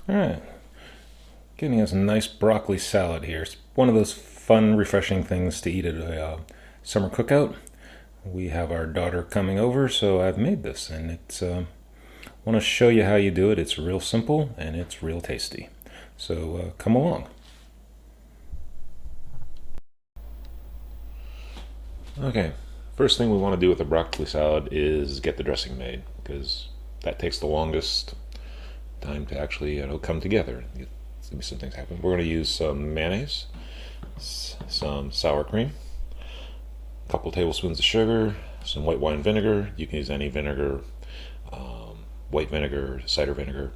Alright, getting us a nice broccoli salad here. It's one of those fun, refreshing things to eat at a summer cookout. We have our daughter coming over, so I've made this, and it's want to show you how you do it. It's real simple, and it's real tasty. So come along. Okay, first thing we want to do with a broccoli salad is get the dressing made, because that takes the longest time to actually come together. There's gonna be some things happen. We're going to use some mayonnaise, some sour cream, a couple tablespoons of sugar, some white wine vinegar. You can use any vinegar, white vinegar, cider vinegar,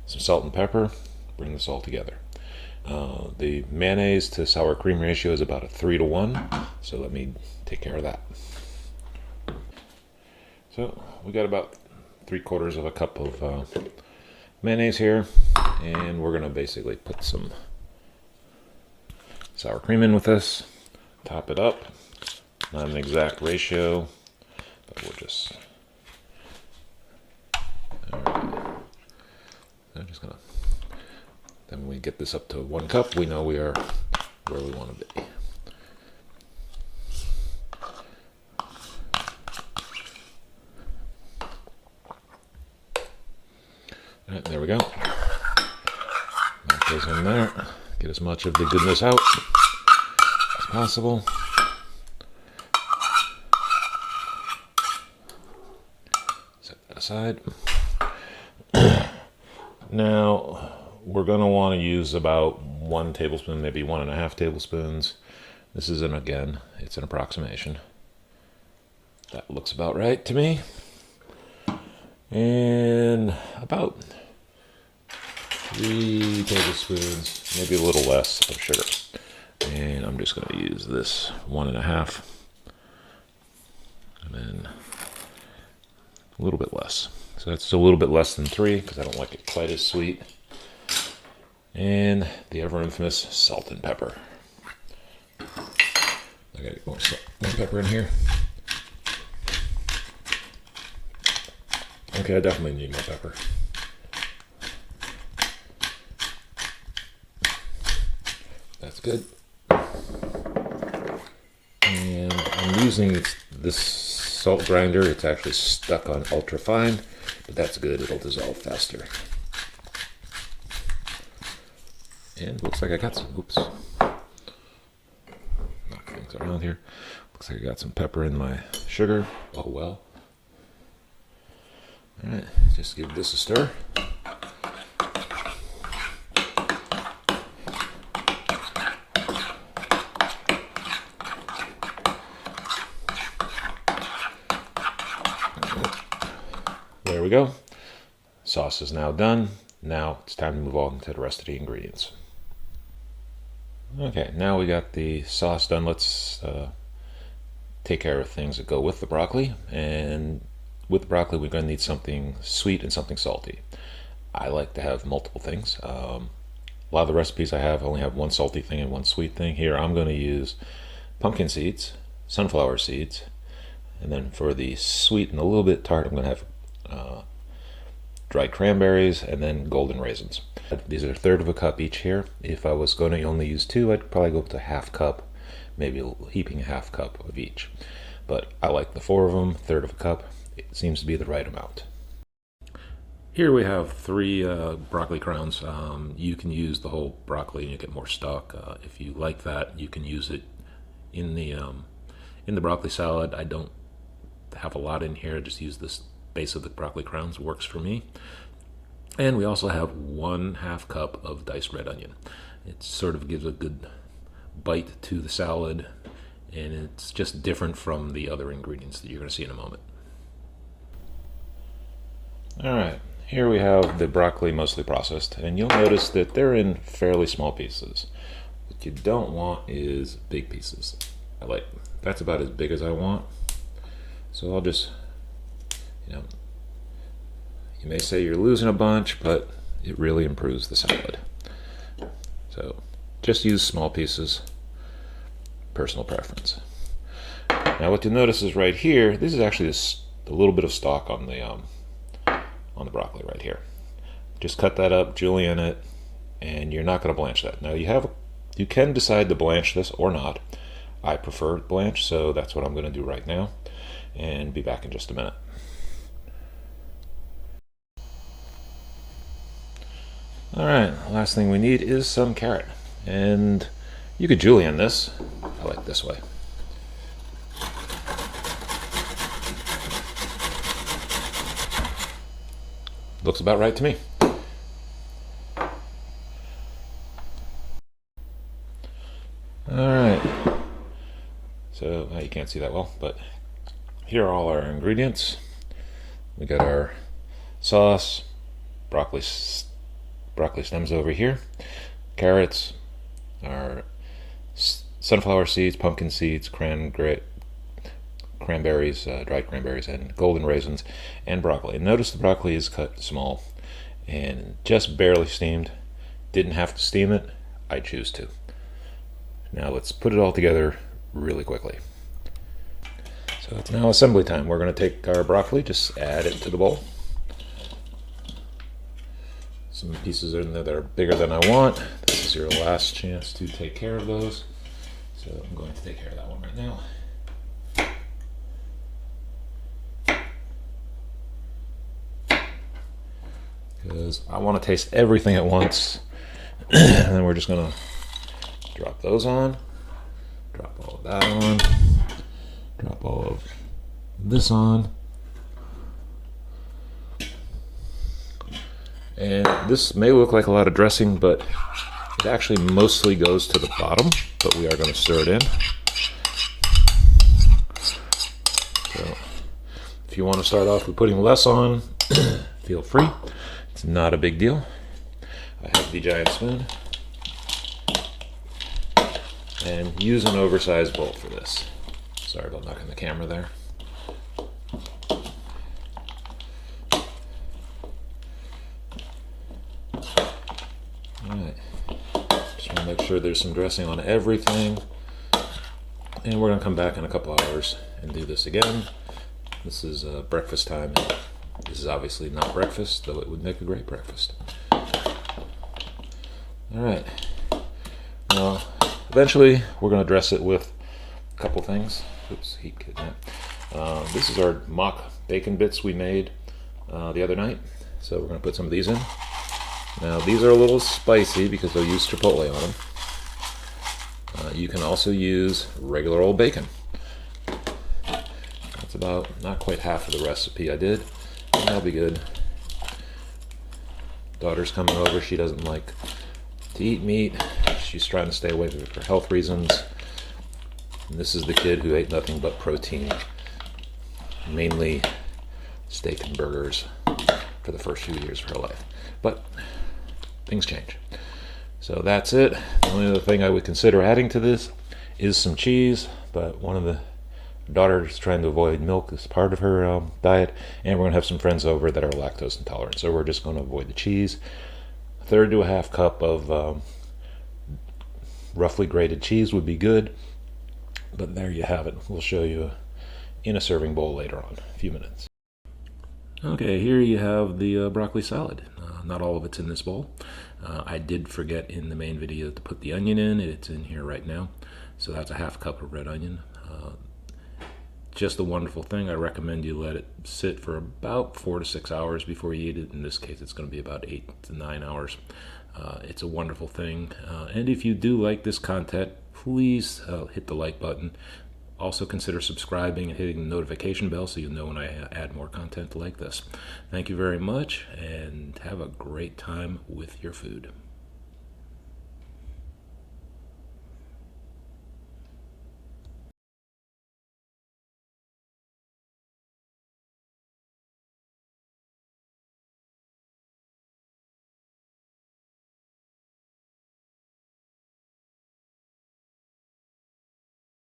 some salt and pepper. Bring this all together. The mayonnaise to sour cream ratio is about a 3-to-1, so let me take care of that. So we got about 3/4 of a cup of mayonnaise here, and we're going to basically put some sour cream in with this, top it up. Not an exact ratio, but we're just, alright. I'm just gonna, then when we get this up to 1 cup, we know we are where we want to be. Alright, there we go. That goes in there. Get as much of the goodness out as possible. Set that aside. Now we're going to want to use about 1 tablespoon, maybe 1.5 tablespoons. This is again, it's an approximation. That looks about right to me. And about 3 tablespoons, maybe a little less of sugar. And I'm just going to use this 1.5, and then a little bit less. So that's a little bit less than 3 because I don't like it quite as sweet. And the ever infamous salt and pepper. I gotta get more salt, more pepper in here. Okay, I definitely need more pepper. That's good. And I'm using this salt grinder. It's actually stuck on ultra fine, but that's good. It'll dissolve faster. And looks like I got some, oops. Knock things around here. Looks like I got some pepper in my sugar. Oh well. Alright, just give this a stir. There we go. Sauce is now done. Now it's time to move on to the rest of the ingredients. Okay, now we got the sauce done. Let's take care of things that go with the broccoli. And with the broccoli, we're going to need something sweet and something salty. I like to have multiple things. A lot of the recipes I have only have 1 salty thing and 1 sweet thing. Here I'm going to use pumpkin seeds, sunflower seeds, and then for the sweet and a little bit tart, I'm going to have dried cranberries and then golden raisins. These are 1/3 of a cup each here. If I was going to only use 2, I'd probably go up to 1/2 cup, maybe heaping 1/2 cup of each. But I like the 4 of them, 1/3 of a cup. It seems to be the right amount. Here we have 3 broccoli crowns. You can use the whole broccoli and you get more stock. If you like that, you can use it in the broccoli salad. I don't have a lot in here. I just use this base of the broccoli crowns. Works for me. And we also have 1/2 cup of diced red onion. It sort of gives a good bite to the salad, and it's just different from the other ingredients that you're going to see in a moment. Alright, here we have the broccoli mostly processed, and you'll notice that they're in fairly small pieces. What you don't want is big pieces. That's about as big as I want. So I'll just, you may say you're losing a bunch, but it really improves the salad. So just use small pieces, personal preference. Now what you'll notice is right here, this is actually a little bit of stock on the broccoli right here. Just cut that up, julienne it, and you're not going to blanch that. Now you can decide to blanch this or not. I prefer blanch, so that's what I'm going to do right now, and be back in just a minute. Alright, last thing we need is some carrot. And you could julienne this. I like this way. Looks about right to me. Alright. So, you can't see that well, but here are all our ingredients. We got our sauce, broccoli stems over here, carrots, our sunflower seeds, pumpkin seeds, cranberries, dried cranberries, and golden raisins, and broccoli. And notice the broccoli is cut small and just barely steamed. Didn't have to steam it. I choose to. Now let's put it all together really quickly. So it's now assembly time. We're going to take our broccoli, just add it to the bowl. Some pieces in there that are bigger than I want. This is your last chance to take care of those. So I'm going to take care of that one right now. Because I want to taste everything at once. And then we're just going to drop those on. Drop all of that on. Drop all of this on. And this may look like a lot of dressing, but it actually mostly goes to the bottom, but we are going to stir it in. So if you want to start off with putting less on, feel free. It's not a big deal. I have the giant spoon. And use an oversized bowl for this. Sorry about knocking the camera there. Alright, just want to make sure there's some dressing on everything. And we're going to come back in a couple hours and do this again. This is breakfast time. This is obviously not breakfast, though it would make a great breakfast. Alright, now eventually we're going to dress it with a couple things. Oops, heat kidnap. This is our mock bacon bits we made the other night. So we're going to put some of these in. Now these are a little spicy because they'll use chipotle on them. You can also use regular old bacon. That's about not quite half of the recipe I did. That'll be good. Daughter's coming over. She doesn't like to eat meat. She's trying to stay away from it for health reasons. And this is the kid who ate nothing but protein, mainly steak and burgers, for the first few years of her life. But things change. So that's it. The only other thing I would consider adding to this is some cheese, but one of the daughters trying to avoid milk as part of her diet, and we're going to have some friends over that are lactose intolerant, so we're just going to avoid the cheese. A third to a half cup of roughly grated cheese would be good, but there you have it. We'll show you in a serving bowl later on, a few minutes. Okay, here you have the broccoli salad. Not all of it's in this bowl. I did forget in the main video to put the onion in. It's in here right now. So that's a half cup of red onion. Just a wonderful thing. I recommend you let it sit for about 4 to 6 hours before you eat it. In this case, it's going to be about 8 to 9 hours. It's a wonderful thing. And if you do like this content, please hit the like button. Also consider subscribing and hitting the notification bell so you'll know when I add more content like this. Thank you very much, and have a great time with your food.